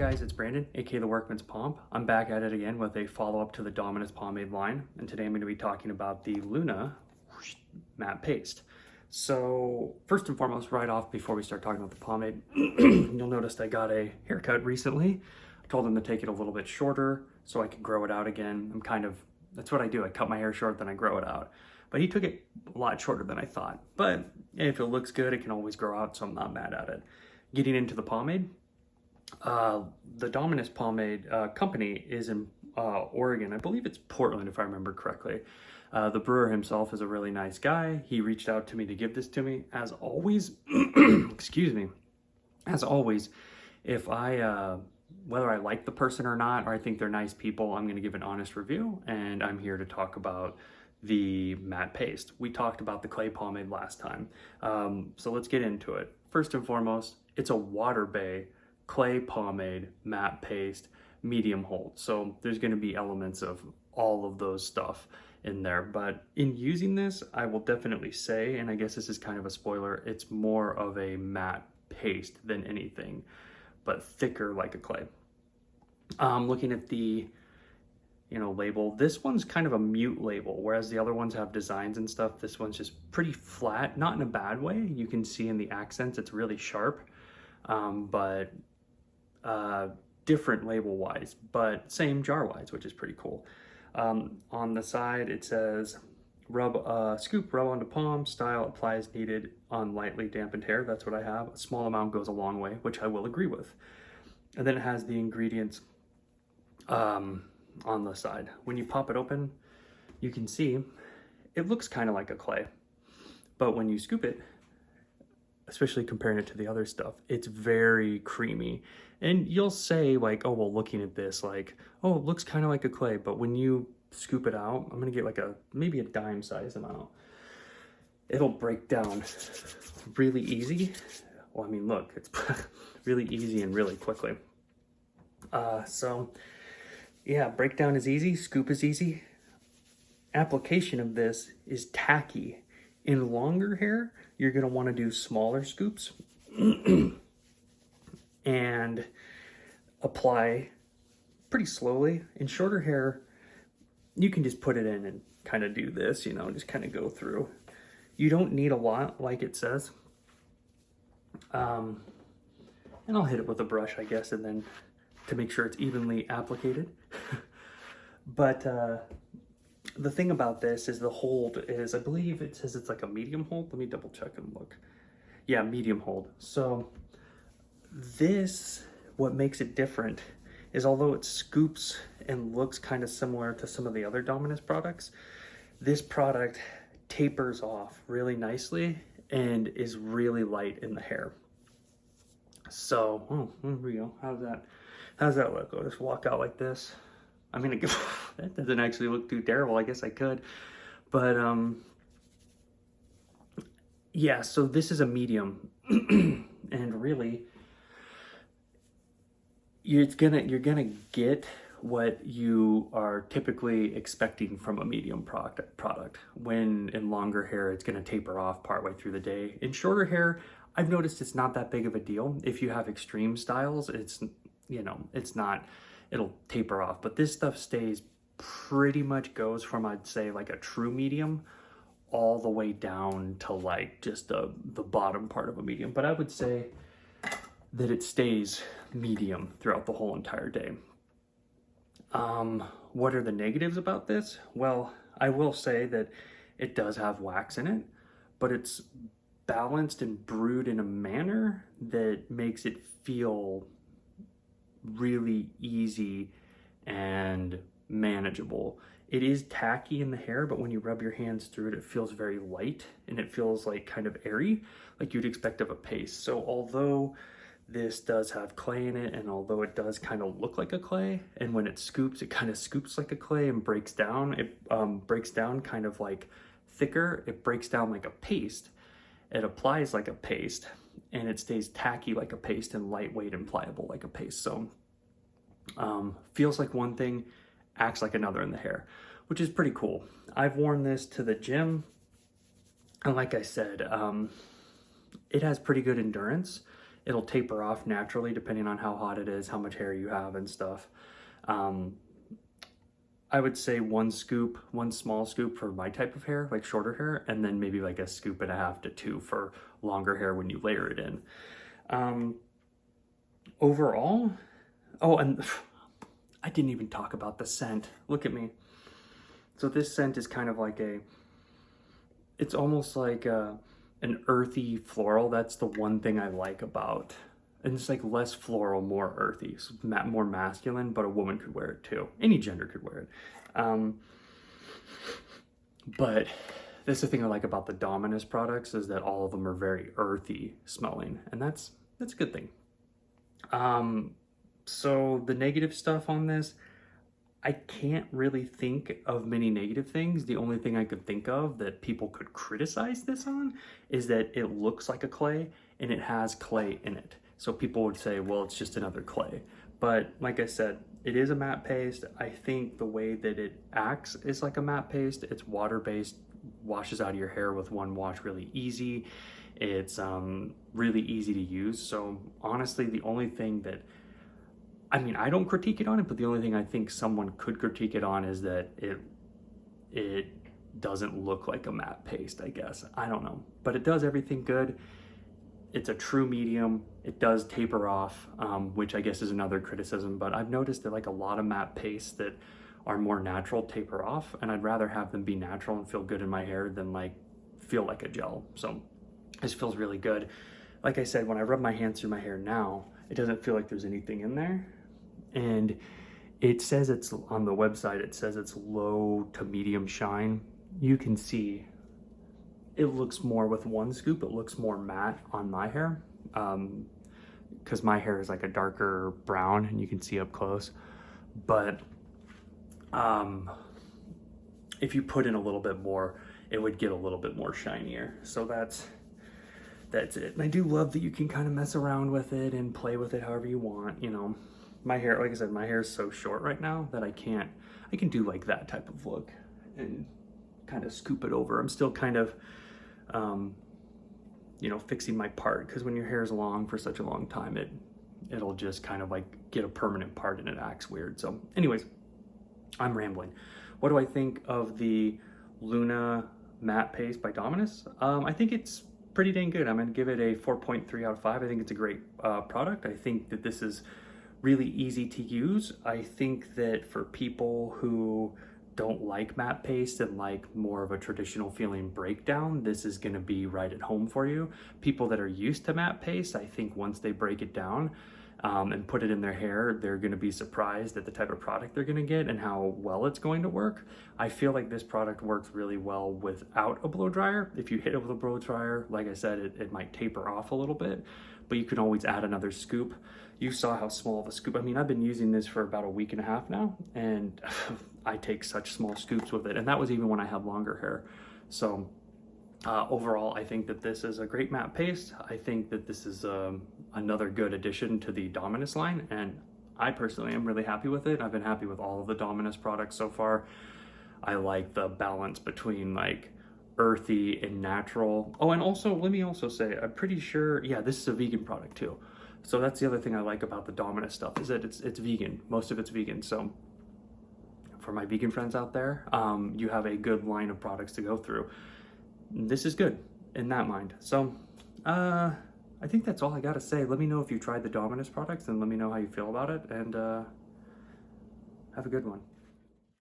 guys, it's Brandon, aka the Workman's Pomp. I'm back at it again with a follow-up to the Dominus Pomade line, and today I'm going to be talking about the Luna matte paste. So first and foremost, right off before we start talking about the pomade, you'll notice I got a haircut recently. I told him to take it a little bit shorter so I could grow it out again. That's what I do. I cut my hair short, then I grow it out. But he took it a lot shorter than I thought. But if it looks good, it can always grow out, so I'm not mad at it. Getting into the pomade, the Dominus Pomade company is in Oregon. I believe it's Portland, if I remember correctly. The brewer himself is a really nice guy. He reached out to me to give this to me. As always, excuse me, as always, if I, whether I like the person or not, or I think they're nice people, I'm going to give an honest review, and I'm here to talk about the matte paste. We talked about the clay pomade last time, so let's get into it. First and foremost, it's a water bay clay pomade matte paste medium hold, so there's going to be elements of all of those stuff in there, but in using this, I will definitely say, and I guess this is kind of a spoiler, it's more of a matte paste than anything, but thicker like a clay. Looking at the label, this one's kind of a mute label, whereas the other ones have designs and stuff. This one's just pretty flat, not in a bad way. You can see in the accents it's really sharp, but different label wise, but same jar wise, which is pretty cool. On the side it says scoop, rub onto palm, style, apply as needed on lightly dampened hair. That's what I have. A small amount goes a long way, which I will agree with. And then it has the ingredients on the side. When you pop it open, you can see it looks kind of like a clay, but when you scoop it, especially comparing it to the other stuff, it's very creamy. And you'll say like, oh, well, looking at this, like, oh, it looks kind of like a clay, but when you scoop it out, I'm gonna get like maybe a dime size amount. It'll break down really easy. Well, I mean, look, it's really easy and really quickly. So yeah, breakdown is easy, scoop is easy. Application of this is tacky. In longer hair, you're gonna wanna do smaller scoops and apply pretty slowly. In shorter hair, you can just put it in and kind of do this, just kind of go through. You don't need a lot, like it says. And I'll hit it with a brush, I guess, and then to make sure it's evenly applicated. But the thing about this is the hold is, I believe it says it's like a medium hold. Let me double check and look. Yeah, medium hold. So this, what makes it different is although it scoops and looks kind of similar to some of the other Dominus products, this product tapers off really nicely and is really light in the hair. So, here we go. How's that look? I'll just walk out like this. I mean, that doesn't actually look too terrible. I guess I could, but yeah. So this is a medium, and really, you're gonna get what you are typically expecting from a medium product. When in longer hair, it's gonna taper off partway through the day. In shorter hair, I've noticed it's not that big of a deal. If you have extreme styles, it's not, it'll taper off, but this stuff stays pretty much goes from, I'd say, like a true medium all the way down to like just the bottom part of a medium. But I would say that it stays medium throughout the whole entire day. What are the negatives about this? Well, I will say that it does have wax in it, but it's balanced and brewed in a manner that makes it feel really easy and manageable. It is tacky in the hair, but when you rub your hands through it, it feels very light and it feels like kind of airy, like you'd expect of a paste. So although this does have clay in it, and although it does kind of look like a clay, and when it scoops, it kind of scoops like a clay and breaks down. It breaks down kind of like thicker. It breaks down like a paste. It applies like a paste, and it stays tacky like a paste and lightweight and pliable like a paste. So feels like one thing, acts like another in the hair, which is pretty cool. I've worn this to the gym, and like I said, it has pretty good endurance. it'll taper off naturally depending on how hot it is, how much hair you have and stuff. I would say one small scoop for my type of hair, like shorter hair, and then maybe like a scoop and a half to 2 for longer hair when you layer it in. Overall, oh, and I didn't even talk about the scent. Look at me. So this scent is kind of like it's almost like an earthy floral. That's the one thing I like about, and it's like less floral, more earthy, so more masculine, but a woman could wear it too. Any gender could wear it. But that's the thing I like about the Dominus products, is that all of them are very earthy smelling, and that's a good thing. So the negative stuff on this, I can't really think of many negative things. The only thing I could think of that people could criticize this on is that it looks like a clay and it has clay in it. So people would say, well, it's just another clay. But like I said, it is a matte paste. I think the way that it acts is like a matte paste. It's water-based, washes out of your hair with one wash really easy. It's really easy to use. So honestly, the only thing that, I mean, I don't critique it on it, but the only thing I think someone could critique it on is that it doesn't look like a matte paste, I guess. I don't know, but it does everything good. It's a true medium. It does taper off, which I guess is another criticism, but I've noticed that like a lot of matte pastes that are more natural taper off, and I'd rather have them be natural and feel good in my hair than like feel like a gel. So this feels really good. Like I said, when I rub my hands through my hair now, it doesn't feel like there's anything in there. And it says it's on the website, it says it's low to medium shine. You can see it looks more with one scoop, it looks more matte on my hair, because my hair is like a darker brown and you can see up close. But if you put in a little bit more, it would get a little bit more shinier. So that's it. And I do love that you can kind of mess around with it and play with it however you want, you know. My hair, like I said, my hair is so short right now that I can do like that type of look and kind of scoop it over. I'm still kind of, you know, fixing my part, because when your hair is long for such a long time, it'll just kind of like get a permanent part and it acts weird. So anyways, I'm rambling. What do I think of the Luna matte paste by Dominus? I think it's pretty dang good. I'm gonna give it a 4.3 out of 5. I think it's a great product. I think that this is really easy to use. I think that for people who don't like matte paste and like more of a traditional feeling breakdown, this is gonna be right at home for you. People that are used to matte paste, I think once they break it down and put it in their hair, they're gonna be surprised at the type of product they're gonna get and how well it's going to work. I feel like this product works really well without a blow dryer. If you hit it with a blow dryer, like I said, it might taper off a little bit, but you can always add another scoop. You saw how small of a scoop. I mean, I've been using this for about a week and a half now, and I take such small scoops with it. And that was even when I had longer hair. So overall, I think that this is a great matte paste. I think that this is another good addition to the Dominus line. And I personally am really happy with it. I've been happy with all of the Dominus products so far. I like the balance between like earthy and natural. Oh, and also, let me also say, I'm pretty sure, yeah, this is a vegan product too. So that's the other thing I like about the Dominus stuff, is that it's vegan. Most of it's vegan. So for my vegan friends out there, you have a good line of products to go through. This is good in that mind. So I think that's all I gotta say. Let me know if you tried the Dominus products and let me know how you feel about it, and have a good one.